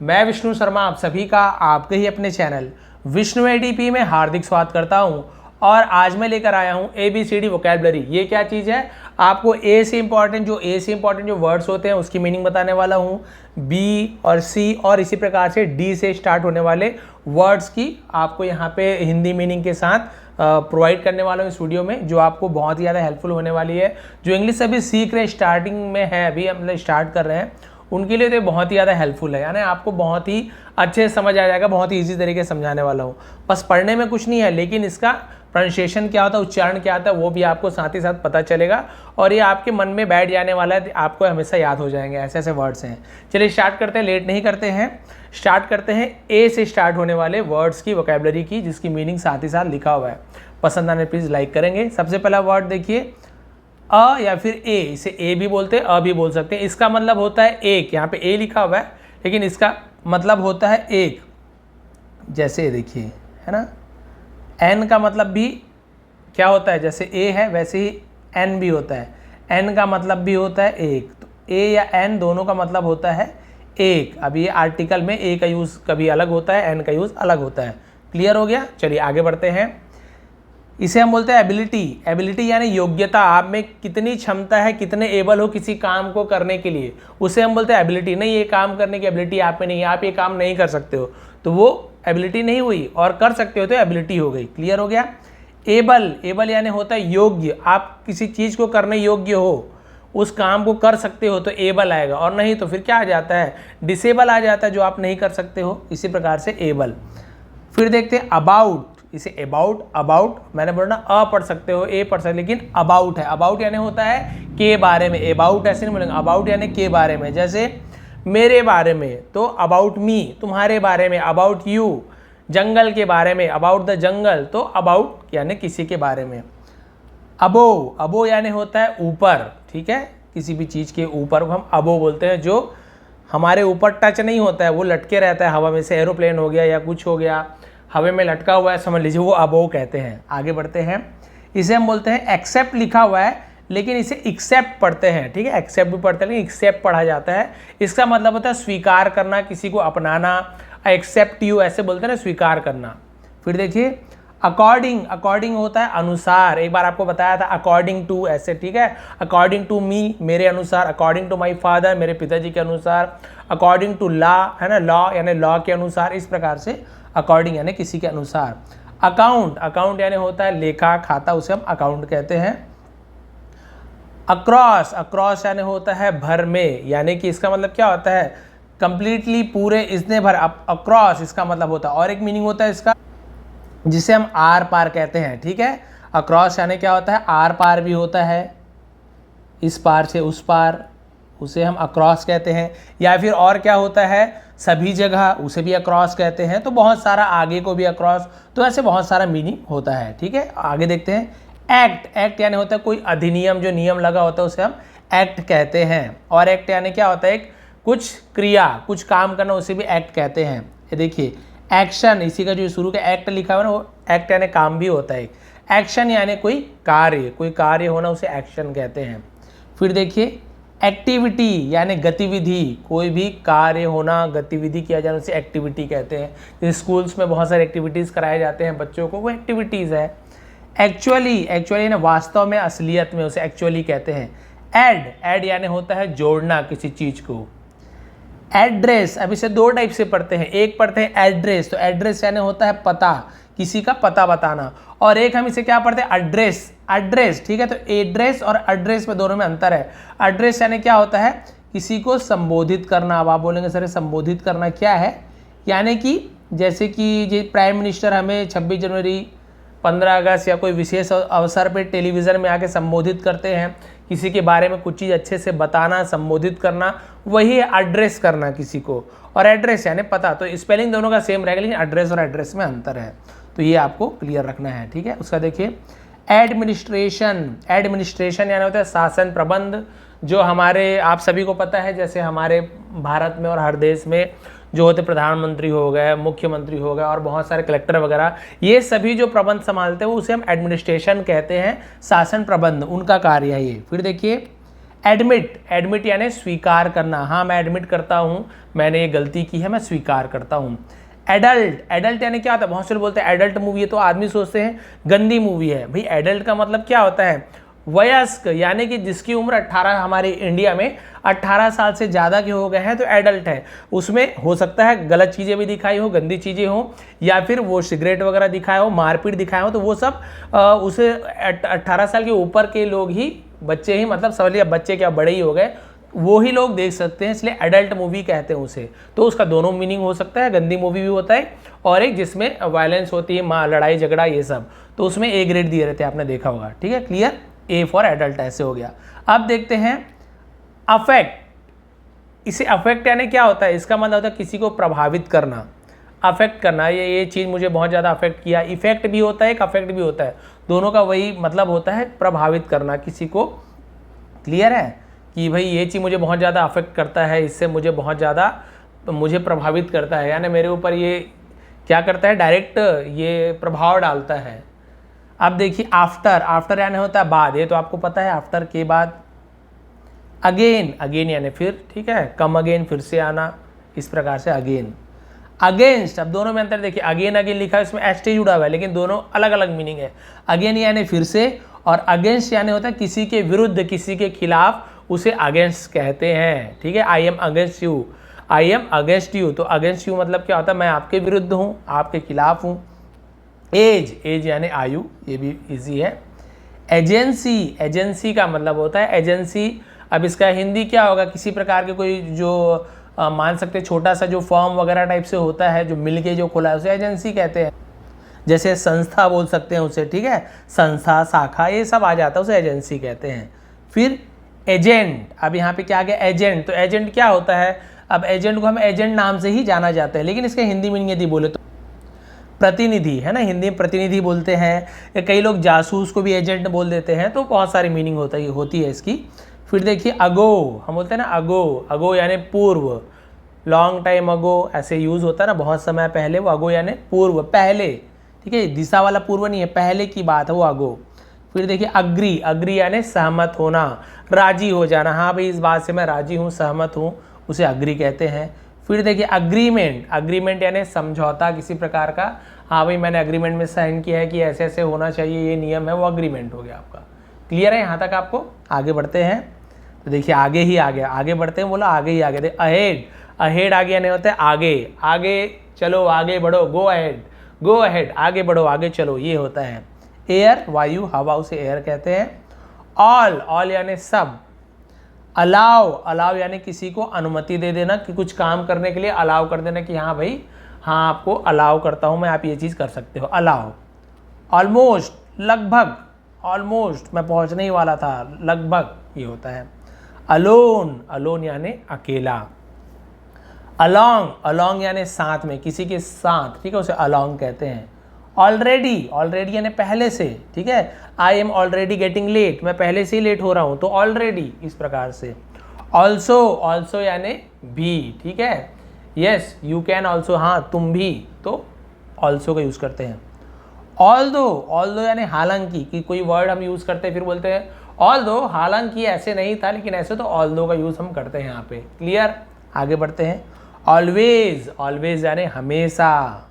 मैं विष्णु शर्मा आप सभी का आपके ही अपने चैनल विष्णु एडीपी में हार्दिक स्वागत करता हूं। और आज मैं लेकर आया हूं ABCD वोकैबुलरी। ये क्या चीज़ है, आपको ए से इंपॉर्टेंट जो वर्ड्स होते हैं उसकी मीनिंग बताने वाला हूं। बी और सी और इसी प्रकार से डी से स्टार्ट होने वाले वर्ड्स की आपको यहाँ पे हिंदी मीनिंग के साथ प्रोवाइड करने वाला हूँ इस वीडियो में, जो आपको बहुत ही ज़्यादा हेल्पफुल होने वाली है। जो इंग्लिश अभी सीख रहे, स्टार्टिंग में है, अभी हम स्टार्ट कर रहे हैं, उनके लिए तो बहुत ही ज़्यादा हेल्पफुल है। यानी आपको बहुत ही अच्छे से समझ आ जाएगा, बहुत ही ईजी तरीके से समझाने वाला हूँ। बस पढ़ने में कुछ नहीं है, लेकिन इसका प्रोनाउंसिएशन क्या होता है, उच्चारण क्या होता है, वो भी आपको साथ ही साथ पता चलेगा और ये आपके मन में बैठ जाने वाला है, आपको हमेशा याद हो जाएंगे। ऐसे ऐसे वर्ड्स हैं। चलिए स्टार्ट करते हैं, लेट नहीं करते हैं, स्टार्ट करते हैं ए से स्टार्ट होने वाले वर्ड्स की वोकैबुलरी की, जिसकी मीनिंग साथ ही साथ लिखा हुआ है। पसंद आने प्लीज़ लाइक करेंगे। सबसे पहला वर्ड देखिए, अ या फिर ए, इसे ए भी बोलते हैं, अ भी बोल सकते हैं। इसका मतलब होता है एक, यहाँ पे ए लिखा हुआ है लेकिन इसका मतलब होता है एक। जैसे देखिए, है ना, एन का मतलब भी क्या होता है, जैसे ए है वैसे ही एन भी होता है। एन का मतलब भी होता है एक, तो ए या एन दोनों का मतलब होता है एक। अब ये आर्टिकल में ए का यूज़ कभी अलग होता है, एन का यूज़ अलग होता है। क्लियर हो गया। चलिए आगे बढ़ते हैं। इसे हम बोलते हैं एबिलिटी। एबिलिटी यानी योग्यता, आप में कितनी क्षमता है, कितने एबल हो किसी काम को करने के लिए, उसे हम बोलते हैं एबिलिटी। नहीं, ये काम करने की एबिलिटी आप में नहीं है, आप ये काम नहीं कर सकते हो, तो वो एबिलिटी नहीं हुई, और कर सकते हो तो एबिलिटी हो गई। क्लियर हो गया। एबल, एबल यानी होता है योग्य, आप किसी चीज़ को करने योग्य हो, उस काम को कर सकते हो तो एबल आएगा, और नहीं तो फिर क्या आ जाता है, डिसेबल आ जाता है, जो आप नहीं कर सकते हो। इसी प्रकार से एबल। फिर देखते हैं अबाउट। इसे अबाउट, अबाउट मैंने बोला ना, अ पढ़ सकते हो, ए पढ़ सकते, लेकिन अबाउट है। अबाउट यानी होता है के बारे में, अबाउट ऐसे नहीं बोलेंगे, अबाउट यानी के बारे में। जैसे मेरे बारे में तो अबाउट मी, तुम्हारे बारे में अबाउट यू, जंगल के बारे में अबाउट द जंगल, तो अबाउट यानी किसी के बारे में। अबो, अबो यानी होता है ऊपर, ठीक है, किसी भी चीज़ के ऊपर हम अबो बोलते हैं। जो हमारे ऊपर टच नहीं होता है, वो लटके रहता है हवा में, से एरोप्लेन हो गया या कुछ हो गया, हवा में लटका हुआ है, समझ लीजिए वो अबो कहते हैं। आगे बढ़ते हैं। इसे हम बोलते हैं एक्सेप्ट। लिखा हुआ है लेकिन इसे एक्सेप्ट पढ़ते हैं, ठीक है, एक्सेप्ट भी पढ़ते हैं लेकिन एक्सेप्ट पढ़ा जाता है। इसका मतलब होता है स्वीकार करना, किसी को अपनाना। एक्सेप्ट यू ऐसे बोलते हैं ना, स्वीकार करना। फिर देखिए अकॉर्डिंग। अकॉर्डिंग होता है अनुसार, एक बार आपको बताया था अकॉर्डिंग टू ऐसे, ठीक है। अकॉर्डिंग टू मी, मेरे अनुसार। अकॉर्डिंग टू माई फादर, मेरे पिताजी के अनुसार। अकॉर्डिंग टू लॉ, है ना, लॉ यानी लॉ के अनुसार। इस प्रकार से अकॉर्डिंग यानी किसी के अनुसार। अकाउंट, अकाउंट यानी होता है लेखा खाता, उसे हम अकाउंट कहते हैं। अक्रॉस, अक्रॉस यानी होता है भर में, यानी कि इसका मतलब क्या होता है, कंप्लीटली, पूरे, इसने भर। अक्रॉस इसका मतलब होता है। और एक मीनिंग होता है इसका, जिसे हम आर पार कहते हैं, ठीक है। अक्रॉस यानी क्या होता है, आर पार भी होता है, इस पार से उस पार, उसे हम अक्रॉस कहते हैं। या फिर और क्या होता है, सभी जगह, उसे भी अक्रॉस कहते हैं। तो बहुत सारा, आगे को भी अक्रॉस, तो ऐसे बहुत सारा मीनिंग होता है, ठीक है। आगे देखते हैं। एक्ट, एक्ट यानी होता है कोई अधिनियम, जो नियम लगा होता है उसे हम एक्ट कहते हैं। और एक्ट यानी क्या होता है, एक कुछ क्रिया, कुछ काम करना, उसे भी एक्ट कहते हैं। ये देखिए एक्शन, इसी का जो शुरू का एक्ट लिखा हुआ है ना, वो एक्ट यानी काम भी होता है। एक्शन यानी कोई कार्य, कोई कार्य होना, उसे एक्शन कहते हैं। फिर देखिए एक्टिविटी यानी गतिविधि, कोई भी कार्य होना, गतिविधि किया जाना, उसे एक्टिविटी कहते हैं। जैसे स्कूल्स में बहुत सारे एक्टिविटीज़ कराए जाते हैं बच्चों को, वो एक्टिविटीज़ है। एक्चुअली, एक्चुअली ना वास्तव में, असलियत में, उसे एक्चुअली कहते हैं। ऐड, ऐड यानी होता है जोड़ना किसी चीज़ को। एड्रेस, अब इसे दो टाइप से पढ़ते हैं। एक पढ़ते हैं एड्रेस, तो एड्रेस यानी होता है पता, किसी का पता बताना। और एक हम इसे क्या पढ़ते हैं, एड्रेस, एड्रेस, ठीक है। तो एड्रेस और एड्रेस में, दोनों में अंतर है। एड्रेस यानी क्या होता है, किसी को संबोधित करना। अब आप बोलेंगे सर संबोधित करना क्या है, यानी कि जैसे कि जो प्राइम मिनिस्टर हमें 26 जनवरी, 15 अगस्त या कोई विशेष अवसर पे टेलीविज़न में आके संबोधित करते हैं, किसी के बारे में कुछ चीज़ अच्छे से बताना, संबोधित करना, वही है एड्रेस करना किसी को। और एड्रेस यानी पता, तो स्पेलिंग दोनों का सेम रहेगा, लेकिन एड्रेस और एड्रेस में अंतर है, तो ये आपको क्लियर रखना है, ठीक है। उसका देखिए एडमिनिस्ट्रेशन। एडमिनिस्ट्रेशन यानी होता है शासन, प्रबंध। जो हमारे, आप सभी को पता है, जैसे हमारे भारत में और हर देश में जो होते, प्रधानमंत्री हो गए, मुख्यमंत्री हो गए, और बहुत सारे कलेक्टर वगैरह, ये सभी जो प्रबंध संभालते हैं वो उसे हम एडमिनिस्ट्रेशन कहते हैं, शासन प्रबंध, उनका कार्य है ये। फिर देखिए एडमिट, एडमिट यानी स्वीकार करना, हाँ मैं एडमिट करता हूँ मैंने ये गलती की है, मैं स्वीकार करता हूँ। एडल्ट, एडल्ट यानी क्या होता है, बहुत से लोग बोलते हैं एडल्ट मूवी है तो आदमी सोचते हैं गंदी मूवी है। भाई एडल्ट का मतलब क्या होता है, वयस्क, यानी कि जिसकी उम्र 18, हमारे इंडिया में 18 साल से ज़्यादा के हो गए हैं तो एडल्ट है। उसमें हो सकता है गलत चीज़ें भी दिखाई हो, गंदी चीज़ें हो, या फिर वो सिगरेट वगैरह दिखाए हो, मारपीट दिखाए हो, तो वो सब उसे 18 साल के ऊपर के लोग ही, बच्चे ही, मतलब समझ लिया बच्चे क्या बड़े ही हो गए, वो ही लोग देख सकते हैं, इसलिए एडल्ट मूवी कहते हैं उसे। तो उसका दोनों मीनिंग हो सकता है, गंदी मूवी भी होता है और एक जिसमें वायलेंस होती है, माँ लड़ाई झगड़ा ये सब, तो उसमें ए ग्रेड दिए रहते हैं, आपने देखा होगा। ठीक है, क्लियर, ए फॉर एडल्ट ऐसे हो गया। अब देखते हैं अफेक्ट। इसे अफेक्ट यानी क्या होता है, इसका मतलब होता है किसी को प्रभावित करना, अफेक्ट करना, ये चीज़ मुझे बहुत ज़्यादा अफेक्ट किया। इफेक्ट भी होता है, एक अफेक्ट भी होता है, दोनों का वही मतलब होता है, प्रभावित करना किसी को। क्लियर है कि भाई ये चीज़ मुझे बहुत ज़्यादा अफेक्ट करता है, इससे मुझे बहुत ज़्यादा मुझे प्रभावित करता है, यानी मेरे ऊपर ये क्या करता है, डायरेक्ट ये प्रभाव डालता है। अब देखिए आफ्टर, आफ्टर यानी होता है बाद, ये तो आपको पता है, आफ्टर के बाद। अगेन, अगेन यानी फिर, ठीक है, कम अगेन, फिर से आना, इस प्रकार से अगेन। अगेंस्ट, अब दोनों में अंतर देखिए, अगेन अगेन लिखा है, इसमें एसटी जुड़ा हुआ है, लेकिन दोनों अलग अलग मीनिंग है। अगेन यानी फिर से, और अगेंस्ट यानी होता है किसी के विरुद्ध, किसी के खिलाफ, उसे अगेंस्ट कहते हैं। ठीक है, I am against you, I am against you, तो अगेंस्ट यू मतलब क्या होता है, मैं आपके विरुद्ध हूँ, आपके खिलाफ हूँ। एज, एज यानी आयु, ये भी इजी है। एजेंसी, एजेंसी का मतलब होता है एजेंसी, अब इसका हिंदी क्या होगा, किसी प्रकार के कोई जो मान सकते हैं छोटा सा जो फॉर्म वगैरह टाइप से होता है, जो मिलके जो खुला है, उसे एजेंसी कहते हैं। जैसे संस्था बोल सकते हैं उसे, ठीक है, संस्था, शाखा, ये सब आ जाता है, उसे एजेंसी कहते हैं। फिर एजेंट, अब यहाँ पे क्या आ गया, एजेंट, तो एजेंट क्या होता है, अब एजेंट को हम एजेंट नाम से ही जाना जाता है, लेकिन इसके हिंदी मीनिंग यदि बोले तो प्रतिनिधि है ना, हिंदी में प्रतिनिधि बोलते हैं, कई लोग जासूस को भी एजेंट बोल देते हैं, तो बहुत सारी मीनिंग होती है इसकी। फिर देखिए अगो, हम बोलते हैं ना अगो, अगो यानी पूर्व, लॉन्ग टाइम अगो ऐसे यूज़ होता है ना, बहुत समय पहले, वो अगो यानी पूर्व, पहले। ठीक है, दिशा वाला पूर्व नहीं है, पहले की बात है वो अगो। फिर देखिए अग्री, अग्री यानी सहमत होना, राजी हो जाना, हाँ भाई इस बात से मैं राजी हूँ, सहमत हूँ, उसे अग्री कहते हैं। फिर देखिए अग्रीमेंट, अग्रीमेंट यानी समझौता किसी प्रकार का, हाँ भाई मैंने अग्रीमेंट में साइन किया है कि ऐसे ऐसे होना चाहिए, ये नियम है, वो अग्रीमेंट हो गया आपका। क्लियर है यहाँ तक आपको? आगे बढ़ते हैं, तो देखिए आगे ही आगे, आगे बढ़ते हैं, बोला आगे ही आगे। देखिए अहेड, अहेड आगे यानी होता है आगे, आगे चलो, आगे बढ़ो, गो अहेड, गो अहेड, आगे बढ़ो, आगे चलो, ये होता है। एयर, वायु, हवा, उसे एयर कहते हैं। ऑल, ऑल यानी सब। अलाउ, अलाउ यानी किसी को अनुमति दे देना कि कुछ काम करने के लिए अलाउ कर देना कि हाँ भाई, हाँ आपको अलाउ करता हूँ मैं, आप ये चीज़ कर सकते हो, अलाउ। ऑलमोस्ट, लगभग, ऑलमोस्ट मैं पहुँचने ही वाला था, लगभग, ये होता है। अलोन, अलोन यानी अकेला। अलोंग, अलोंग यानी साथ में, किसी के साथ, ठीक है, उसे अलोंग कहते हैं। ऑलरेडी, ऑलरेडी यानी पहले से, ठीक है, I am already getting late, मैं पहले से ही लेट हो रहा हूँ, तो ऑलरेडी, इस प्रकार से। ऑल्सो, ऑल्सो यानी भी, ठीक है, यस यू कैन ऑल्सो, हाँ तुम भी, तो ऑल्सो का यूज़ करते हैं। ऑल्दो, ऑल्दो यानी हालांकि, कि कोई वर्ड हम यूज़ करते हैं फिर बोलते हैं ऑल्दो, हालांकि ऐसे नहीं था लेकिन ऐसे, तो ऑल्दो का यूज़ हम करते हैं यहाँ पे। क्लियर, आगे बढ़ते हैं। ऑलवेज, ऑलवेज यानी हमेशा,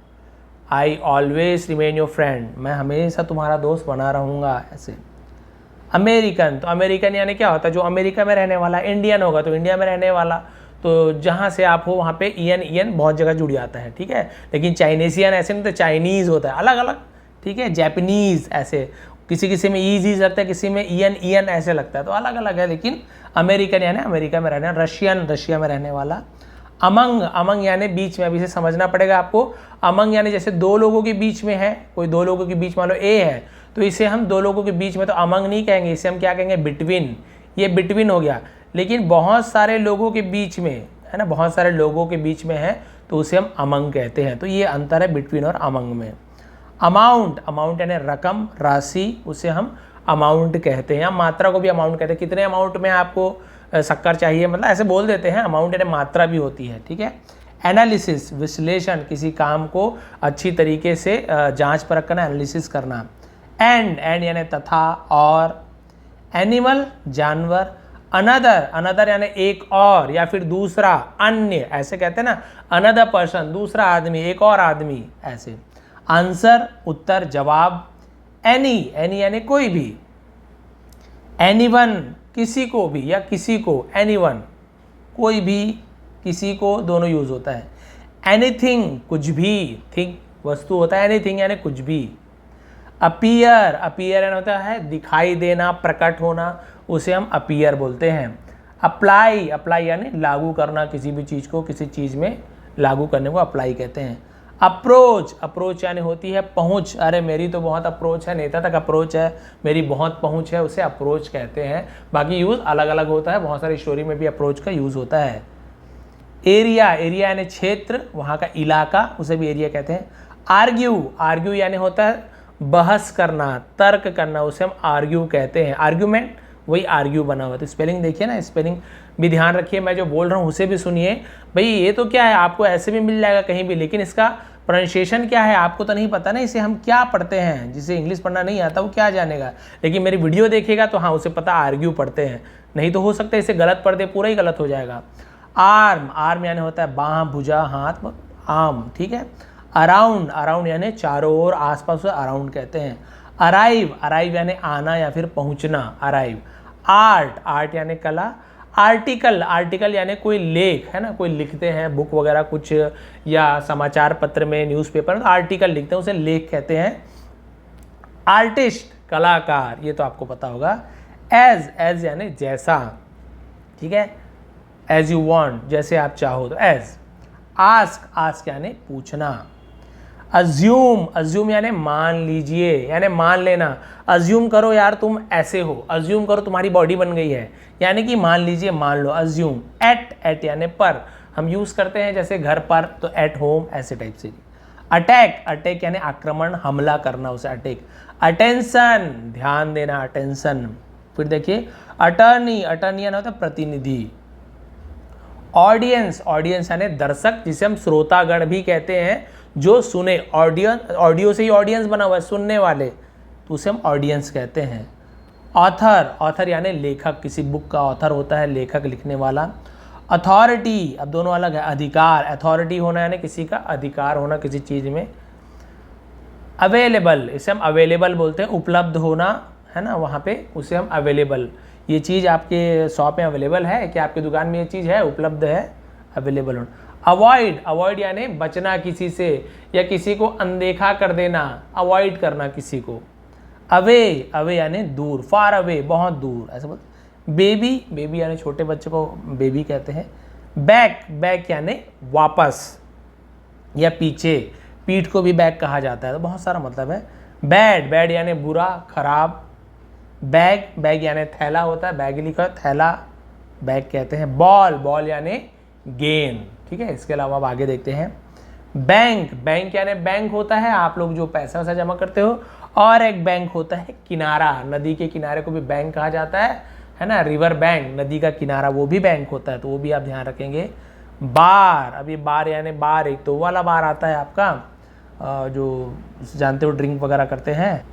I always remain your friend, मैं हमेशा तुम्हारा दोस्त बना रहूँगा, ऐसे। अमेरिकन, तो अमेरिकन यानी क्या होता है, जो अमेरिका में रहने वाला। इंडियन होगा तो इंडिया में रहने वाला, तो जहाँ से आप हो वहाँ पे ईएन, ईएन बहुत जगह जुड़ जाता है, ठीक है। लेकिन चाइनीसियन ऐसे नहीं, तो चाइनीज़ होता है, अलग अलग, ठीक है। जैपनीज़ ऐसे, किसी किसी में ईज लगता है, किसी में ईएन, ईएन ऐसे लगता है, तो अलग अलग है। लेकिन अमेरिकन यानी अमेरिका में रहने, रशियन, रशिया में रहने वाला। अमंग, अमंग यानी बीच में, अभी से समझना पड़ेगा आपको। अमंग यानी जैसे दो लोगों के बीच में है, कोई दो लोगों के बीच, मान लो ए है, तो इसे हम दो लोगों के बीच में तो अमंग नहीं कहेंगे, इसे हम क्या कहेंगे, बिटवीन, ये बिटवीन हो गया। लेकिन बहुत सारे लोगों के बीच में है ना, बहुत सारे लोगों के बीच में है, तो उसे हम अमंग कहते हैं। तो ये अंतर है बिटवीन और अमंग में। अमाउंट, अमाउंट यानी रकम, राशि, उसे हम अमाउंट कहते हैं, या मात्रा को भी अमाउंट कहते हैं। कितने अमाउंट में आपको शक्कर चाहिए, मतलब ऐसे बोल देते हैं। अमाउंट यानी मात्रा भी होती है, ठीक है। एनालिसिस, विश्लेषण, किसी काम को अच्छी तरीके से जांच परख करना, एनालिसिस करना। एंड, एंड यानी तथा और। एनिमल, जानवर। अनदर, अनदर यानी एक और या फिर दूसरा, अन्य, ऐसे कहते हैं ना, अनदर पर्सन, दूसरा आदमी, एक और आदमी, ऐसे। आंसर, उत्तर, जवाब। एनी, एनी यानी कोई भी। एनीवन, किसी को भी या किसी को, एनीवन, कोई भी, किसी को, दोनों यूज होता है। एनीथिंग, कुछ भी, थिंग वस्तु होता है, एनीथिंग यानी कुछ भी। अपीयर, अपीयर यानी होता है दिखाई देना, प्रकट होना, उसे हम अपीयर बोलते हैं। अप्लाई, अप्लाई यानी लागू करना, किसी भी चीज़ को किसी चीज़ में लागू करने को अप्लाई कहते हैं। अप्रोच, अप्रोच यानी होती है पहुंच, अरे मेरी तो बहुत अप्रोच है, नेता तक अप्रोच है, मेरी बहुत पहुंच है, उसे अप्रोच कहते हैं। बाकी यूज़ अलग अलग होता है, बहुत सारी स्टोरी में भी अप्रोच का यूज़ होता है। एरिया, एरिया यानी क्षेत्र, वहाँ का इलाका, उसे भी एरिया कहते हैं। आर्ग्यू, आर्ग्यू यानी होता है बहस करना, तर्क करना, उसे हम आर्ग्यू कहते हैं। आर्ग्यूमेंट, वही आर्ग्यू बना हुआ। तो स्पेलिंग देखिए ना, स्पेलिंग भी ध्यान रखिए, मैं जो बोल रहा हूँ उसे भी सुनिए। भाई ये तो क्या है, आपको ऐसे भी मिल जाएगा कहीं भी, लेकिन इसका प्रोनाउंसिएशन क्या है आपको तो नहीं पता ना, इसे हम क्या पढ़ते हैं, जिसे इंग्लिश पढ़ना नहीं आता वो क्या जानेगा, लेकिन मेरी वीडियो देखेगा तो हाँ उसे पता आर्ग्यू पढ़ते हैं, नहीं तो हो सकता है इसे गलत पढ़ दे, पूरा ही गलत हो जाएगा। आर्म, आर्म यानी होता है बाह, भुजा, हाथ, आर्म, ठीक है। अराउंड, अराउंड यानी चारों ओर, आसपास, अराउंड कहते हैं। अराइव, अराइव यानी आना या फिर पहुंचना, अराइव। आर्ट, आर्ट यानी कला। आर्टिकल, आर्टिकल यानी कोई लेख, है ना, कोई लिखते हैं बुक वगैरह कुछ, या समाचार पत्र में, न्यूज़पेपर में आर्टिकल लिखते हैं, उसे लेख कहते हैं। आर्टिस्ट, कलाकार, ये तो आपको पता होगा। एज, एज यानी जैसा, ठीक है, एज यू वांट, जैसे आप चाहो, तो एज। आस्क, आस्क यानी पूछना। अज्यूम, अज्यूम यानी मान लीजिए, यानी मान लेना। अज्यूम करो यार तुम ऐसे हो, अज्यूम करो तुम्हारी बॉडी बन गई है, यानी कि मान लीजिए, मान लो, अज्यूम। एट, एट यानी पर, हम यूज़ करते हैं जैसे घर पर, तो एट होम, ऐसे टाइप से। अटैक, अटैक यानी आक्रमण, हमला करना, उसे अटैक। अटेंशन, ध्यान देना, अटेंशन। फिर देखिए अटर्नी, अटर्नी यानी होता है प्रतिनिधि। ऑडियंस, ऑडियंस यानी दर्शक, जिसे हम श्रोतागण भी कहते हैं, जो सुने, ऑडियंस, ऑडियो से ही ऑडियंस बना हुआ है, सुनने वाले, तो उसे हम ऑडियंस कहते हैं। ऑथर, ऑथर यानी लेखक, किसी बुक का ऑथर होता है लेखक, लिखने वाला। अथॉरिटी, अब दोनों अलग है। अधिकार, अथॉरिटी होना यानी किसी का अधिकार होना किसी चीज़ में। अवेलेबल, इसे हम अवेलेबल बोलते हैं, उपलब्ध होना, है ना, वहाँ पे उसे हम अवेलेबल, ये चीज़ आपके शॉप में अवेलेबल है, कि आपकी दुकान में ये चीज़ है, उपलब्ध है, अवेलेबल होना। अवॉइड, अवॉइड यानी बचना किसी से, या किसी को अनदेखा कर देना, अवॉइड करना किसी को। अवे, अवे यानी दूर, फार अवे, बहुत दूर, ऐसा बोलते। बेबी, बेबी यानी छोटे बच्चे को बेबी कहते हैं। बैक, बैक यानी वापस या पीछे, पीठ को भी बैक कहा जाता है, तो बहुत सारा मतलब है। बैड, बैड यानी बुरा, खराब। बैग, बैग यानी थैला होता है, बैग लिखा है, थैला, बैग कहते हैं। बॉल, बॉल यानी गेंद, ठीक है। इसके अलावा अब आगे देखते हैं। बैंक, बैंक यानी बैंक होता है आप लोग जो पैसा वैसा जमा करते हो, और एक बैंक होता है किनारा, नदी के किनारे को भी बैंक कहा जाता है ना, रिवर बैंक, नदी का किनारा, वो भी बैंक होता है, तो वो भी आप ध्यान रखेंगे। बार, अभी बार यानी बार, एक तो वाला बार आता है आपका जो जानते हो ड्रिंक वगैरह करते हैं,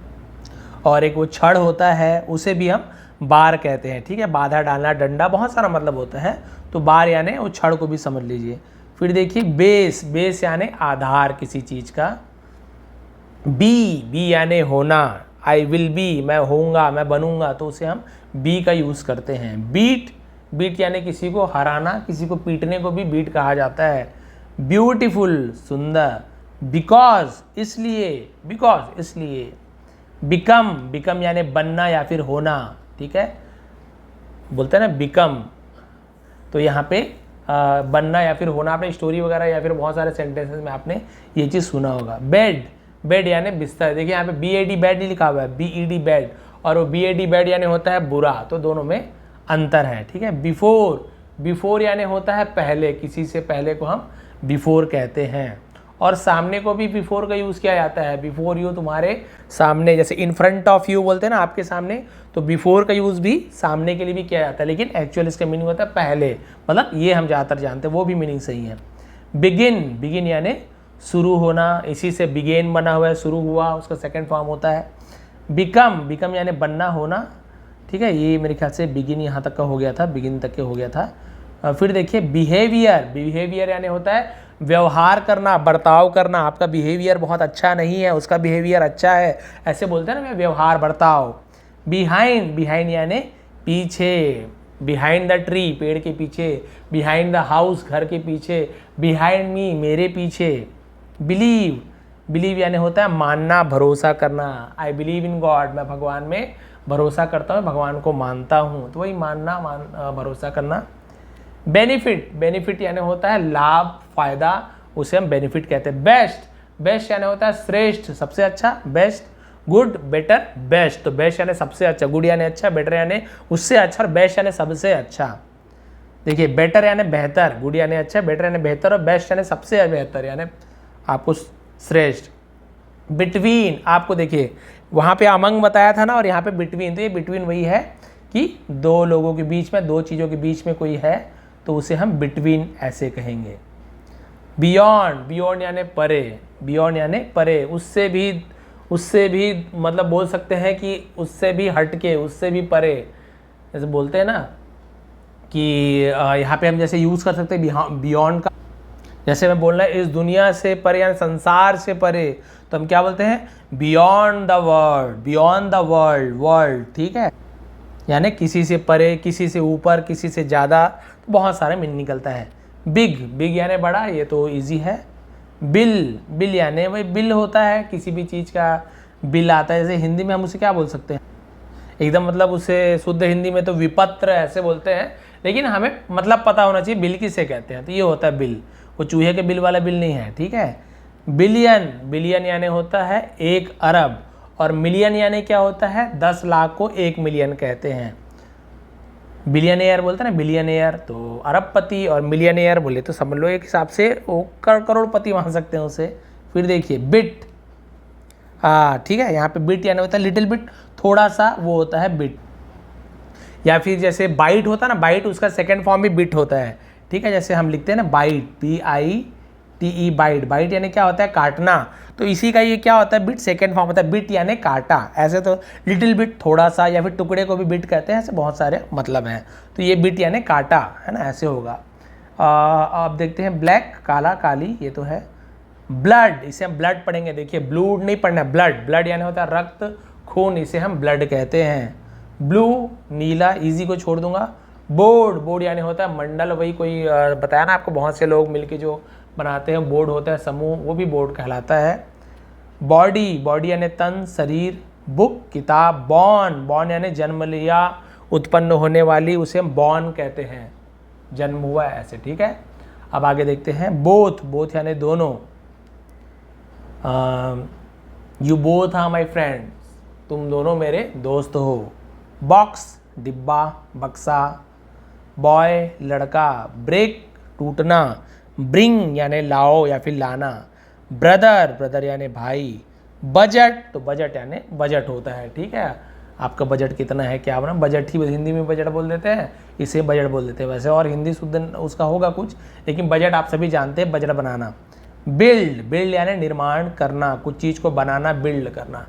और एक वो छड़ होता है, उसे भी हम बार कहते हैं, ठीक है। बाधा डालना, डंडा, बहुत सारा मतलब होता है, तो बार यानी वो छड़ को भी समझ लीजिए। फिर देखिए बेस, बेस यानी आधार किसी चीज़ का। बी, बी यानी होना, आई विल बी, मैं होऊंगा, मैं बनूंगा, तो उसे हम बी का यूज़ करते हैं। बीट, बीट यानी किसी को हराना, किसी को पीटने को भी बीट कहा जाता है। ब्यूटीफुल, सुंदर। बिकॉज, इसलिए, बिकॉज, इसलिए। बिकम, बिकम यानी बनना या फिर होना, ठीक है, बोलते हैं ना बिकम, तो यहाँ पे बनना या फिर होना, आपने स्टोरी वगैरह या फिर बहुत सारे सेंटेंसेस में आपने ये चीज़ सुना होगा। बेड, बेड यानी बिस्तर, देखिए यहाँ पे BAD बेड लिखा हुआ है, BED बेड, और वो BAD बेड यानी होता है बुरा, तो दोनों में अंतर है, ठीक है। बिफोर, बिफोर यानी होता है पहले, किसी से पहले को हम बिफोर कहते हैं। और सामने को भी बिफोर का यूज़ किया जाता है, बिफोर यू, तुम्हारे सामने, जैसे इन फ्रंट ऑफ यू बोलते हैं ना, आपके सामने, तो बिफोर का यूज़ भी सामने के लिए भी किया जाता है, लेकिन एक्चुअल इसका मीनिंग होता है पहले, मतलब ये हम ज़्यादातर जानते हैं, वो भी मीनिंग सही है। बिगिन, बिगिन यानी शुरू होना, इसी से बिगेन बना हुआ है, शुरू हुआ, उसका सेकेंड फॉर्म होता है। बिकम, बिकम यानी बनना, होना। ठीक है, ये मेरे ख्याल से बिगिन यहाँ तक का हो गया था, बिगिन तक के हो गया था। फिर देखिए बिहेवियर, बिहेवियर यानी होता है व्यवहार करना, बर्ताव करना। आपका बिहेवियर बहुत अच्छा नहीं है, उसका बिहेवियर अच्छा है, ऐसे बोलते हैं ना, व्यवहार बर्ताव। बिहाइंड, बिहाइंड यानी पीछे, बिहाइंड द ट्री पेड़ के पीछे, बिहाइंड द हाउस घर के पीछे, बिहाइंड मी मेरे पीछे। बिलीव, बिलीव यानी होता है मानना, भरोसा करना। आई बिलीव इन गॉड, मैं भगवान में भरोसा करता हूँ, भगवान को मानता हूँ, तो वही मानना, भरोसा करना। बेनिफिट, बेनिफिट यानी होता है लाभ, फायदा, उसे हम बेनिफिट कहते हैं। बेस्ट, बेस्ट यानी होता है श्रेष्ठ, सबसे अच्छा, बेस्ट। गुड, बेटर, बेस्ट, तो बेस्ट यानी सबसे अच्छा, गुड यानी अच्छा, बेटर यानी उससे अच्छा, और बेस्ट यानी सबसे अच्छा। देखिए बेटर यानी बेहतर, गुड यानी अच्छा, बेटर यानी बेहतर, और बेस्ट यानी सबसे बेहतर यानी आपको श्रेष्ठ। बिटवीन, आपको देखिए वहाँ पे अमंग बताया था ना, और यहाँ पे बिटवीन, तो ये बिटवीन वही है कि दो लोगों के बीच में, दो चीज़ों के बीच में कोई है, तो उसे हम बिटवीन ऐसे कहेंगे। बियॉन्ड, बियॉन्ड यानी परे, बियॉन्ड यानी परे, उससे भी मतलब बोल सकते हैं कि उससे भी हटके, उससे भी परे, जैसे बोलते हैं ना कि यहाँ पे हम जैसे यूज़ कर सकते हैं बियॉन्ड का, जैसे मैं बोल रहा है इस दुनिया से परे यानी संसार से परे, तो हम क्या बोलते हैं beyond the world, beyond the world, world, ठीक है, यानी किसी से परे, किसी से ऊपर, किसी से ज़्यादा, तो बहुत सारे मीनिंग निकलता है। बिग, बिग यानी बड़ा, ये तो इजी है। बिल, बिल यानी वही बिल होता है, किसी भी चीज़ का बिल आता है, जैसे हिंदी में हम उसे क्या बोल सकते हैं, एकदम मतलब उसे शुद्ध हिंदी में तो विपत्र ऐसे बोलते हैं, लेकिन हमें मतलब पता होना चाहिए बिल किसे कहते हैं, तो ये होता है बिल, वो चूहे के बिल वाला बिल नहीं है, ठीक है। बिलियन, बिलियन यानी होता है 1 अरब, और मिलियन यानी क्या होता है 10 लाख को 1 मिलियन कहते हैं। बिलियनियर बोलते हैं ना, बिलियनियर तो अरबपति, और मिलियनियर बोले तो समझ लो एक हिसाब से वो करोड़पति मान सकते हैं उसे। फिर देखिए बिट, ठीक है, यहाँ पे बिट यानी होता है लिटिल बिट, थोड़ा सा, वो होता है बिट। या फिर जैसे बाइट होता है ना, बाइट, उसका सेकेंड फॉर्म भी बिट होता है, ठीक है, जैसे हम लिखते हैं ना बाइट, BITE, बाइट, बाइट यानी क्या होता है काटना, तो इसी का ये क्या होता है बिट, सेकेंड फॉर्म होता है, बिट यानी काटा। ऐसे तो लिटिल बिट थोड़ा सा, या फिर टुकड़े को भी बिट कहते हैं, ऐसे बहुत सारे मतलब हैं, तो ये बिट यानी काटा है ना, ऐसे होगा। आप देखते हैं ब्लैक, काला, काली, ये तो है। ब्लड, इसे हम ब्लड पढ़ेंगे, देखिए ब्लूड नहीं पढ़ना, ब्लड, ब्लड यानी होता है रक्त, खून, इसे हम ब्लड कहते हैं। ब्लू, नीला, इजी को छोड़ दूंगा। बोर्ड, बोर्ड यानी होता है मंडल, वही कोई बताया ना आपको, बहुत से लोग मिलके जो बनाते हैं बोर्ड होता है समूह, वो भी बोर्ड कहलाता है। बॉडी, बॉडी यानी तन, शरीर। बुक, किताब। बॉर्न, बॉर्न यानी जन्म लिया, उत्पन्न होने वाली, उसे हम बॉर्न कहते हैं, जन्म हुआ ऐसे, ठीक है। अब आगे देखते हैं बोथ, बोथ यानी दोनों। You both are my friends, तुम दोनों मेरे दोस्त हो। बॉक्स, डिब्बा, बक्सा। बॉय, लड़का। ब्रेक, टूटना। ब्रिंग यानी लाओ या फिर लाना। ब्रदर, ब्रदर यानी भाई। बजट, तो बजट यानी बजट होता है, ठीक है, आपका बजट कितना है, क्या बना, बजट ही हिंदी में बजट बोल देते हैं, इसे बजट बोल देते हैं, वैसे और हिंदी शुद्ध उसका होगा कुछ, लेकिन बजट आप सभी जानते हैं, बजट बनाना। बिल्ड, बिल्ड यानी निर्माण करना, कुछ चीज़ को बनाना, बिल्ड करना।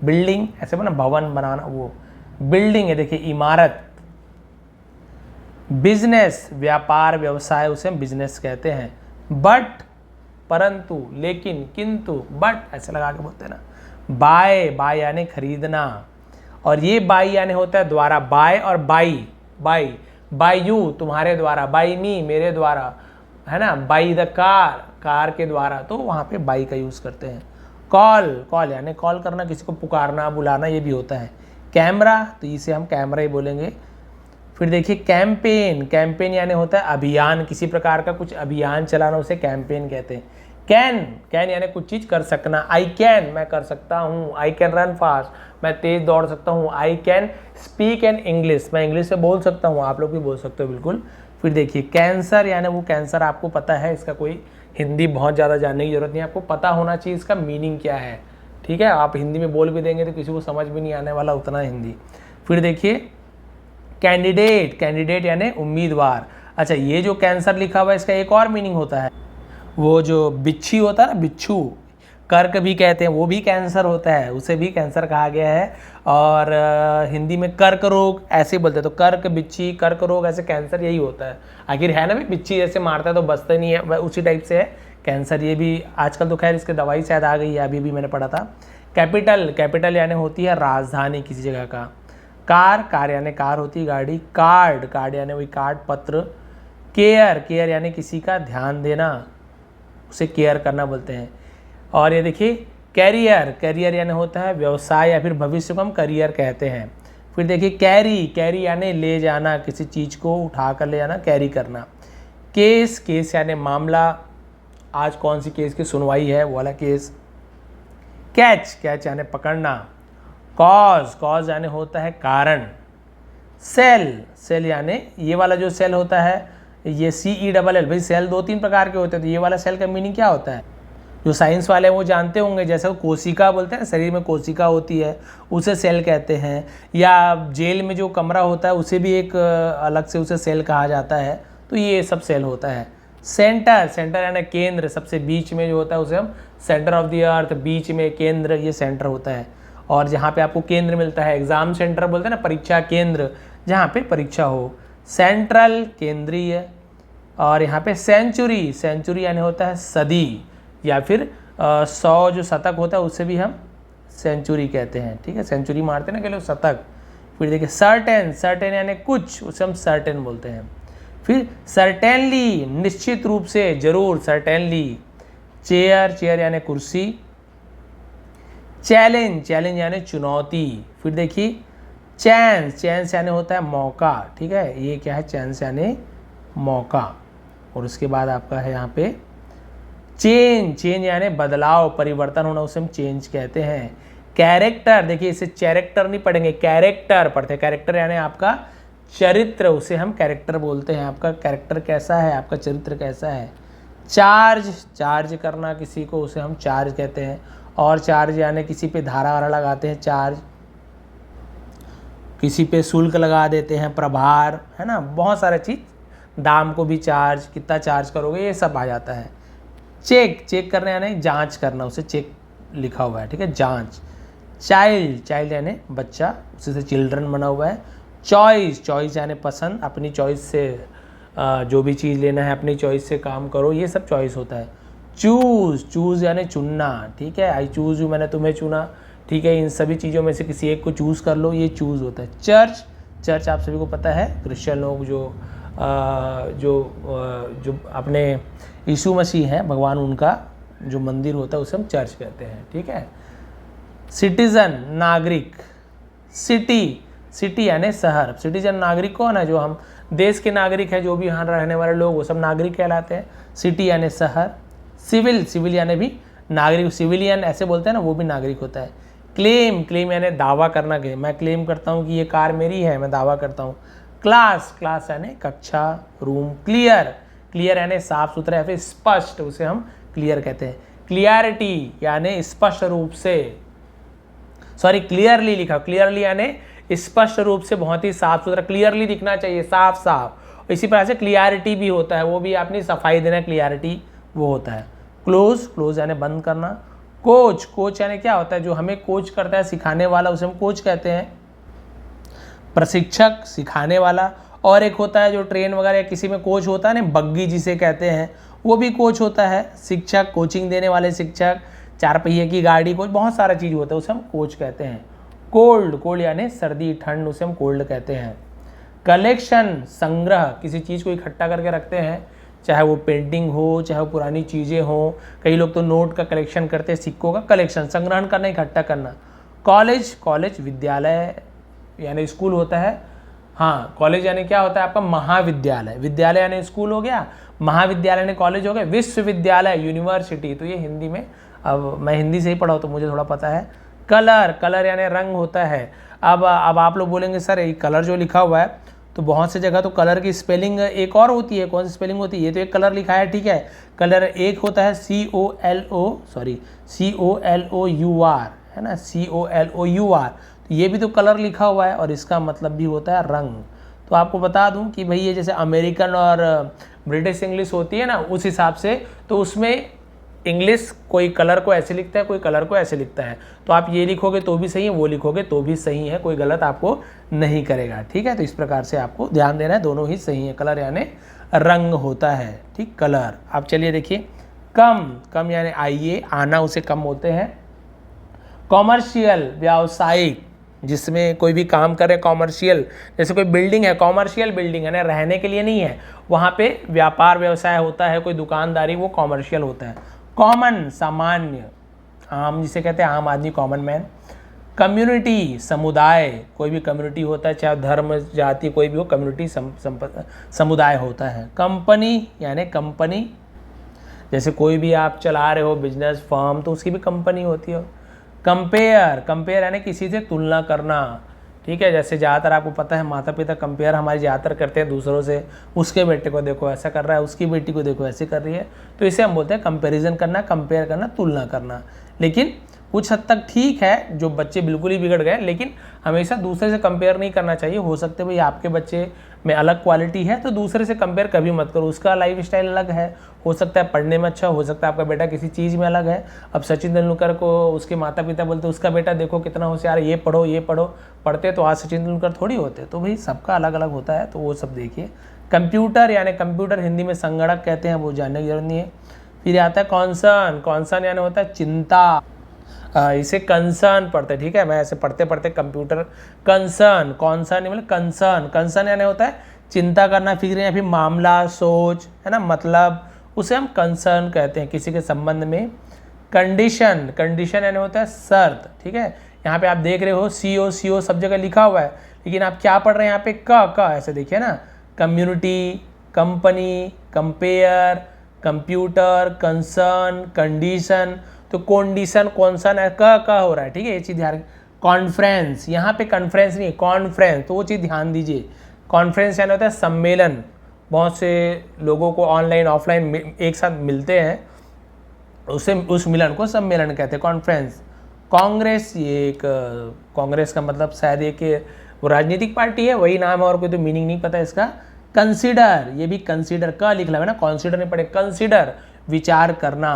बिल्डिंग ऐसे बना, भवन बनाना, वो बिल्डिंग है, देखिए इमारत। बिजनेस, व्यापार, व्यवसाय, उसे हम बिजनेस कहते हैं। बट, परंतु, लेकिन, किंतु, बट ऐसे लगा के बोलते हैं ना। बाय, बाय यानी खरीदना, और ये बाय यानी होता है द्वारा, बाय और बाई, बाई, बाय यू तुम्हारे द्वारा, बाय मी मेरे द्वारा, है ना, बाई द कार, कार के द्वारा, तो वहाँ पे बाई का यूज़ करते हैं। कॉल, कॉल यानी कॉल करना, किसी को पुकारना, बुलाना, ये भी होता है। कैमरा, तो इसे हम कैमरा ही बोलेंगे। फिर देखिए कैंपेन, कैंपेन यानी होता है अभियान, किसी प्रकार का कुछ अभियान चलाना, उसे कैंपेन कहते हैं। कैन, कैन यानी कुछ चीज़ कर सकना। आई कैन, मैं कर सकता हूँ। आई कैन रन फास्ट, मैं तेज़ दौड़ सकता हूँ। I can speak an English, मैं इंग्लिश से बोल सकता हूँ, आप लोग भी बोल सकते हो बिल्कुल। फिर देखिए कैंसर यानी वो कैंसर आपको पता है, इसका कोई हिंदी बहुत ज़्यादा जानने की ज़रूरत नहीं है, आपको पता होना चाहिए इसका मीनिंग क्या है, ठीक है, आप हिंदी में बोल भी देंगे तो किसी को समझ भी नहीं आने वाला उतना हिंदी। फिर देखिए कैंडिडेट, कैंडिडेट यानी उम्मीदवार। अच्छा, ये जो कैंसर लिखा हुआ है इसका एक और मीनिंग होता है, वो जो बिच्छी होता है ना, बिच्छू, कर्क भी कहते हैं, वो भी कैंसर होता है, उसे भी कैंसर कहा गया है। और हिंदी में कर्क रोग ऐसे बोलते हैं, तो कर्क बिच्छी कर्क रोग ऐसे कैंसर यही होता है। आखिर है ना भी, बिच्छी जैसे मारता है तो बचता नहीं है, उसी टाइप से है कैंसर। ये भी आजकल तो खैर इसकी दवाई शायद आ गई है, अभी भी मैंने पढ़ा था। कैपिटल, कैपिटल यानी होती है राजधानी किसी जगह का। कार, कार यानी कार होती है गाड़ी। कार्ड, कार्ड यानी वही कार्ड पत्र। केयर, केयर यानी किसी का ध्यान देना, उसे केयर करना बोलते हैं। और ये देखिए कैरियर, कैरियर यानी होता है व्यवसाय या फिर भविष्य को हम करियर कहते हैं। फिर देखिए कैरी, कैरी यानी ले जाना, किसी चीज़ को उठा कर ले जाना, कैरी करना। केस, केस यानी मामला, आज कौन सी केस की सुनवाई है वो वाला केस। कैच, कैच यानी पकड़ना। कॉज, कॉज यानी होता है कारण। सेल, सेल यानी ये वाला जो सेल होता है ये CELL, भाई सेल 2-3 प्रकार के होते हैं, तो ये वाला सेल का मीनिंग क्या होता है, जो साइंस वाले हैं वो जानते होंगे। जैसे कोशिका बोलते हैं ना, शरीर में कोशिका होती है उसे सेल कहते हैं। या जेल में जो कमरा होता है उसे भी एक अलग से उसे सेल कहा जाता है, तो ये सब सेल होता है। सेंटर, सेंटर यानी केंद्र, सबसे बीच में जो होता है उसे हम सेंटर ऑफ द अर्थ, बीच में केंद्र, ये सेंटर होता है। और जहाँ पे आपको केंद्र मिलता है, एग्जाम सेंटर बोलते हैं ना, परीक्षा केंद्र, जहाँ पे परीक्षा हो। सेंट्रल, केंद्रीय। और यहाँ पे सेंचुरी, सेंचुरी यानी होता है सदी, या फिर 100 जो शतक होता है उसे भी हम सेंचुरी कहते हैं, ठीक है, सेंचुरी मारते हैं ना के लोग, शतक। फिर देखिए सर्टेन, सर्टेन यानी कुछ, उसे हम सर्टेन बोलते हैं। फिर सर्टेनली, निश्चित रूप से, जरूर, सर्टेनली। चेयर, चेयर यानी कुर्सी। चैलेंज, चैलेंज यानी चुनौती। फिर देखिए चांस, चांस यानी होता है मौका, ठीक है, ये क्या है, चांस यानी मौका। और उसके बाद आपका है यहाँ पे चेंज, चेंज यानी बदलाव, परिवर्तन होना, उसे हम चेंज कहते हैं। कैरेक्टर, देखिए इसे चैरेक्टर नहीं पढ़ेंगे, कैरेक्टर पढ़ते हैं। कैरेक्टर यानी आपका चरित्र, उसे हम कैरेक्टर बोलते हैं। आपका कैरेक्टर कैसा है, आपका चरित्र कैसा है। चार्ज, चार्ज करना किसी को, उसे हम चार्ज कहते हैं। और चार्ज यानी किसी पे धारा वारा लगाते हैं, चार्ज, किसी पे शुल्क लगा देते हैं, प्रभार, है ना, बहुत सारा चीज़, दाम को भी चार्ज, कितना चार्ज करोगे, ये सब आ जाता है। चेक, चेक करने यानी जांच करना, उसे चेक लिखा हुआ है, ठीक है, जांच। चाइल्ड, चाइल्ड यानी बच्चा, उसी से चिल्ड्रन बना हुआ है। चॉइस, चॉइस यानी पसंद, अपनी चॉइस से जो भी चीज़ लेना है अपनी चॉइस से काम करो, ये सब चॉइस होता है। चूज़, चूज़ यानी चुनना, ठीक है, आई चूज़ यू, मैंने तुम्हें चुना, ठीक है, इन सभी चीज़ों में से किसी एक को चूज़ कर लो, ये चूज़ होता है। चर्च, चर्च आप सभी को पता है, क्रिश्चियन लोग जो अपने यीशु मसीह हैं भगवान, उनका जो मंदिर होता है उसे हम चर्च कहते हैं, ठीक है। सिटीजन, नागरिक। सिटी, सिटी यानी शहर। सिटीजन नागरिक कौन है, जो हम देश के नागरिक हैं, जो भी यहाँ रहने वाले लोग, वो सब नागरिक कहलाते हैं। सिटी यानी शहर। सिविल, सिविल यानी भी नागरिक, सिविलियन ऐसे बोलते हैं ना, वो भी नागरिक होता है। क्लेम, क्लेम यानी दावा करना, के मैं क्लेम करता हूँ कि ये कार मेरी है, मैं दावा करता हूँ। क्लास, क्लास यानी कक्षा, रूम। क्लियर, क्लियर यानी साफ सुथरा या फिर स्पष्ट, उसे हम क्लियर कहते हैं। क्लियरिटी यानी स्पष्ट रूप से, सॉरी क्लियरली लिखा, क्लियरली यानी स्पष्ट रूप से, बहुत ही साफ सुथरा, क्लियरली दिखना चाहिए, साफ साफ। इसी प्रकार से क्लियरिटी भी होता है, वो भी अपनी सफाई देना, क्लियरिटी वो होता है। क्लोज, क्लोज यानी बंद करना। कोच, कोच यानी क्या होता है, जो हमें कोच करता है, सिखाने वाला, उसे हम कोच कहते हैं। प्रशिक्षक, सिखाने वाला। और एक होता है जो ट्रेन वगैरह या किसी में कोच होता है ना, बग्गी जिसे कहते हैं, वो भी कोच होता है। शिक्षक, कोचिंग देने वाले शिक्षक। 4 पहिए की गाड़ी, कोच, बहुत सारा चीज़ होता है, उसे हम कोच कहते हैं। कोल्ड, कोल्ड यानी सर्दी ठंड, उसे हम कोल्ड कहते हैं। कलेक्शन, संग्रह, किसी चीज़ को इकट्ठा करके रखते हैं, चाहे वो पेंटिंग हो, चाहे वो पुरानी चीज़ें हो। कई लोग तो नोट का कलेक्शन करते हैं, सिक्कों का कलेक्शन, संग्रहण करना, इकट्ठा करना। कॉलेज, कॉलेज विद्यालय यानी स्कूल होता है। हाँ, कॉलेज यानी क्या होता है आपका, महाविद्यालय। विद्यालय यानी स्कूल हो गया, महाविद्यालय यानी कॉलेज हो गया। विश्वविद्यालय, यूनिवर्सिटी, तो ये हिंदी में, अब मैं हिंदी से ही पढ़ा हूँ तो मुझे थोड़ा पता है। कलर, कलर यानी रंग होता है। अब आप लोग बोलेंगे सर ये कलर जो लिखा हुआ है, तो बहुत से जगह तो कलर की स्पेलिंग एक और होती है, कौन सी स्पेलिंग होती है, ये तो एक कलर लिखा है, ठीक है, कलर एक होता है COLOUR, है ना, COLOUR, तो ये भी तो कलर लिखा हुआ है, और इसका मतलब भी होता है रंग। तो आपको बता दूं कि भाई ये जैसे अमेरिकन और ब्रिटिश इंग्लिश होती है ना, उस हिसाब से, तो उसमें इंग्लिश कोई कलर को ऐसे लिखता है, कोई कलर को ऐसे लिखता है, तो आप ये लिखोगे तो भी सही है, वो लिखोगे तो भी सही है, कोई गलत आपको नहीं करेगा। ठीक है, तो इस प्रकार से आपको ध्यान देना है, दोनों ही सही है। कलर यानी रंग होता है, ठीक, कलर। अब चलिए देखिए, कम, कम यानी आइए, आना उसे कम बोलते हैं। कॉमर्शियल, व्यावसायिक, जिसमें कोई भी काम करे, कॉमर्शियल, जैसे कोई बिल्डिंग है, कॉमर्शियल बिल्डिंग है ना, रहने के लिए नहीं है, वहाँ पे व्यापार व्यवसाय होता है, कोई दुकानदारी, वो कॉमर्शियल होता है। कॉमन, सामान्य, आम जिसे कहते हैं आम आदमी, कॉमन मैन। कम्युनिटी, समुदाय, कोई भी कम्युनिटी होता है, चाहे धर्म जाति कोई भी हो, कम्युनिटी समुदाय होता है। कंपनी यानी कंपनी, जैसे कोई भी आप चला रहे हो बिजनेस फर्म, तो उसकी भी कंपनी होती है। कंपेयर, कंपेयर यानी किसी से तुलना करना, ठीक है, जैसे ज़्यादातर आपको पता है माता पिता कंपेयर हमारे ज़्यादातर करते हैं दूसरों से, उसके बेटे को देखो ऐसा कर रहा है, उसकी बेटी को देखो ऐसे कर रही है, तो इसे हम बोलते हैं कंपैरिजन करना, कंपेयर करना, तुलना करना। लेकिन कुछ हद तक ठीक है, जो बच्चे बिल्कुल ही बिगड़ गए, लेकिन हमेशा दूसरे से कंपेयर नहीं करना चाहिए। हो सकता है भाई आपके बच्चे में अलग क्वालिटी है, तो दूसरे से कंपेयर कभी मत करो, उसका लाइफ स्टाइल अलग है, हो सकता है पढ़ने में अच्छा, हो सकता है आपका बेटा किसी चीज़ में अलग है। अब सचिन तेंदुलकर को उसके माता पिता बोलते उसका बेटा देखो कितना होशियार है, ये पढ़ो ये पढ़ो, पढ़ते तो आज सचिन तेंदुलकर थोड़ी होते, तो भाई सबका अलग अलग होता है, तो वो सब देखिए। कंप्यूटर यानी कंप्यूटर, हिंदी में संगणक कहते हैं, वो जानने की जरूरत नहीं है। फिर आता है कॉन्सर्न, कॉन्सर्न यानी होता है चिंता, इसे कंसर्न पढ़ते हैं, ठीक है, मैं ऐसे पढ़ते पढ़ते कंप्यूटर कंसर्न, कॉन्सर्न मतलब कंसर्न, कंसर्न यानी होता है चिंता करना, फिक्र या फिर मामला, सोच, है ना, मतलब, उसे हम कंसर्न कहते हैं किसी के संबंध में। कंडीशन, कंडीशन यानी होता है शर्त, ठीक है, यहाँ पे आप देख रहे हो सीओ, सीओ सब जगह लिखा हुआ है, लेकिन आप क्या पढ़ रहे हैं यहाँ पे, क ऐसे देखिए ना, community, company, compare, computer, concern, condition, तो कंडीशन कॉन्सन है, क हो रहा है, ठीक है, ये चीज़ ध्यान। कॉन्फ्रेंस, यहाँ पे कॉन्फ्रेंस नहीं, कॉन्फ्रेंस, तो वो चीज़ ध्यान दीजिए। कॉन्फ्रेंस यानी होता है सम्मेलन, बहुत से लोगों को ऑनलाइन ऑफलाइन एक साथ मिलते हैं, उसे उस मिलन को सम्मेलन कहते हैं, कॉन्फ्रेंस। कांग्रेस, ये एक कांग्रेस का मतलब शायद एक वो राजनीतिक पार्टी है, वही नाम है, और कोई तो मीनिंग नहीं पता इसका। कंसीडर, ये भी कंसीडर का लिखा है ना, कंसीडर नहीं पड़े, कंसीडर विचार करना।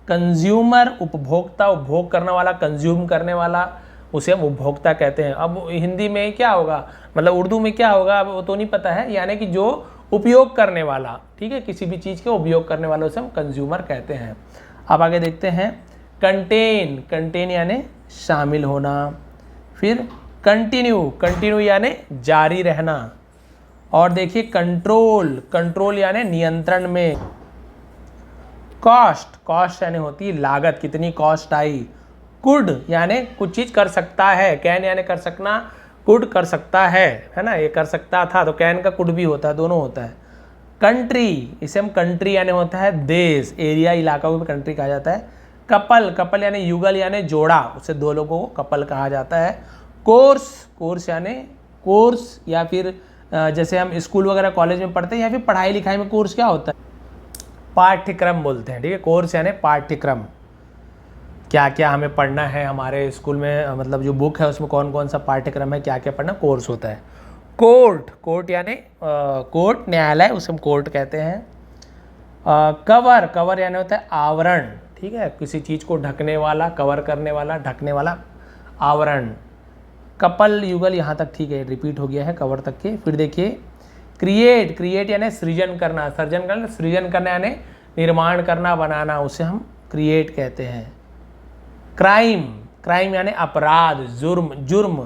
कंज्यूमर, उपभोक्ता, उपभोग करने वाला, कंज्यूम करने वाला, उसे हम उपभोक्ता कहते हैं। अब हिंदी में क्या होगा, मतलब उर्दू में क्या होगा, अब वो तो नहीं पता है, यानी कि जो उपयोग करने वाला, ठीक है, किसी भी चीज़ के उपयोग करने वालों से हम कंज्यूमर कहते हैं। अब आगे देखते हैं कंटेन, कंटेन यानी शामिल होना। फिर कंटिन्यू, कंटिन्यू यानी जारी रहना। और देखिए कंट्रोल, कंट्रोल यानी नियंत्रण में। कॉस्ट, कॉस्ट यानी होती है लागत, कितनी कॉस्ट आई। कुड यानी कुछ चीज़ कर सकता है, कैन यानी कर सकना, कुड कर सकता है ना, ये कर सकता था, तो कैन का कुड भी होता है, दोनों होता है। कंट्री, इसे हम कंट्री यानी होता है देश, एरिया, इलाका को भी कंट्री कहा जाता है। कपल, कपल यानी युगल यानी जोड़ा, उससे दो लोगों को कपल कहा जाता है। कोर्स, कोर्स यानी कोर्स, या फिर जैसे हम स्कूल वगैरह कॉलेज में पढ़ते हैं, या फिर पढ़ाई लिखाई में कोर्स क्या होता है, पाठ्यक्रम बोलते हैं, ठीक है, कोर्स यानी पाठ्यक्रम, क्या क्या हमें पढ़ना है हमारे स्कूल में, मतलब जो बुक है उसमें कौन कौन सा पाठ्यक्रम है, क्या क्या पढ़ना, कोर्स होता है। कोर्ट, कोर्ट यानी कोर्ट, न्यायालय, उसे हम कोर्ट कहते हैं। कवर, कवर यानी होता है आवरण, ठीक है, किसी चीज़ को ढकने वाला, कवर करने वाला, ढकने वाला, आवरण। कपल, युगल, यहाँ तक ठीक है, रिपीट हो गया है कवर तक के। फिर देखिए क्रिएट, क्रिएट यानी सृजन करना, सर्जन करना, सृजन करना यानी निर्माण करना, बनाना, उसे हम क्रिएट कहते हैं। क्राइम, क्राइम यानी अपराध, जुर्म, जुर्म।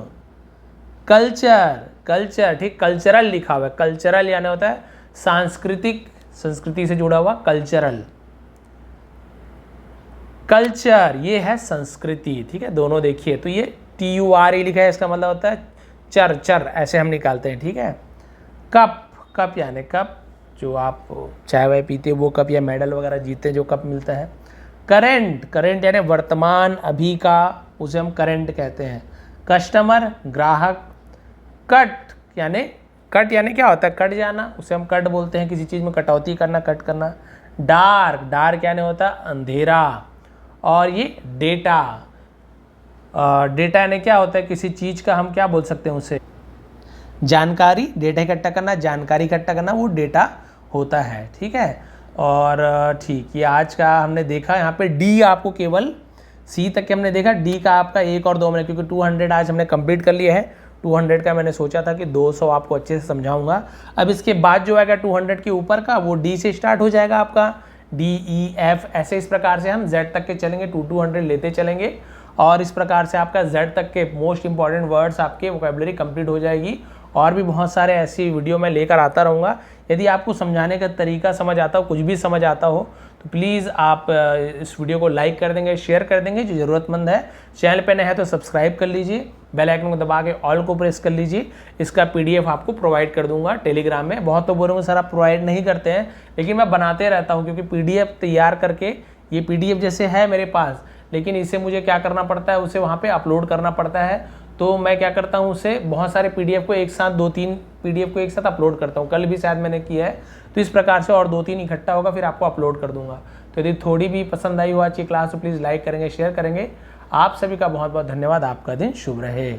कल्चर, कल्चर, ठीक, कल्चरल लिखा हुआ है, कल्चरल यानी होता है सांस्कृतिक, संस्कृति से जुड़ा हुआ, कल्चरल। कल्चर, ये है संस्कृति, ठीक है, दोनों देखिए, तो ये TURE लिखा है, इसका मतलब होता है चर, चर, ऐसे हम निकालते हैं, ठीक है। कप, कप यानी कप, जो आप चाय वाय पीते हो वो कप, या मेडल वगैरह जीतते हैं जो कप मिलता है। करेंट, करेंट यानी वर्तमान, अभी का, उसे हम करेंट कहते हैं। कस्टमर, ग्राहक। कट यानी, कट यानी क्या होता है, कट जाना, उसे हम कट बोलते हैं, किसी चीज़ में कटौती करना, कट करना। डार्क, डार्क यानी होता है अंधेरा। और ये डेटा, डेटा यानी क्या होता है, किसी चीज़ का हम क्या बोल सकते हैं उसे, जानकारी, डेटा इकट्ठा करना, जानकारी इकट्ठा करना, वो डेटा होता है, ठीक है। और ठीक, ये आज का हमने देखा। यहाँ पे डी आपको केवल सी तक के हमने देखा, डी का आपका 1 और 2 में, क्योंकि 200 आज हमने कंप्लीट कर लिया है। 200 का मैंने सोचा था कि 200 आपको अच्छे से समझाऊंगा। अब इसके बाद जो आएगा 200 के ऊपर का, वो डी से स्टार्ट हो जाएगा आपका, डी ई एफ, ऐसे इस प्रकार से हम जेड तक के चलेंगे, 200 लेते चलेंगे और इस प्रकार से आपका जेड तक के मोस्ट इंपॉर्टेंट वर्ड्स आपके वोकैबुलरी कंप्लीट हो जाएगी। और भी बहुत सारे ऐसी वीडियो मैं लेकर आता रहूँगा। यदि आपको समझाने का तरीका समझ आता हो, कुछ भी समझ आता हो, तो प्लीज़ आप इस वीडियो को लाइक कर देंगे, शेयर कर देंगे जो ज़रूरतमंद है। चैनल पे नए हैं तो सब्सक्राइब कर लीजिए, बेल आइकन को दबा के ऑल को प्रेस कर लीजिए। इसका PDF आपको प्रोवाइड कर दूंगा टेलीग्राम में। बहुत तो बोलोगे सर आप प्रोवाइड नहीं करते हैं, लेकिन मैं बनाते रहता हूँ, क्योंकि PDF तैयार करके, ये PDF जैसे है मेरे पास, लेकिन इसे मुझे क्या करना पड़ता है, उसे वहाँ पे अपलोड करना पड़ता है। तो मैं क्या करता हूँ, उसे बहुत सारे PDF को एक साथ, 2-3 PDF को एक साथ अपलोड करता हूँ। कल भी शायद मैंने किया है, तो इस प्रकार से और 2-3 इकट्ठा होगा, फिर आपको अपलोड कर दूंगा। तो यदि थोड़ी भी पसंद आई हो आज की क्लास तो प्लीज़ लाइक करेंगे, शेयर करेंगे। आप सभी का बहुत बहुत धन्यवाद। आपका दिन शुभ रहे।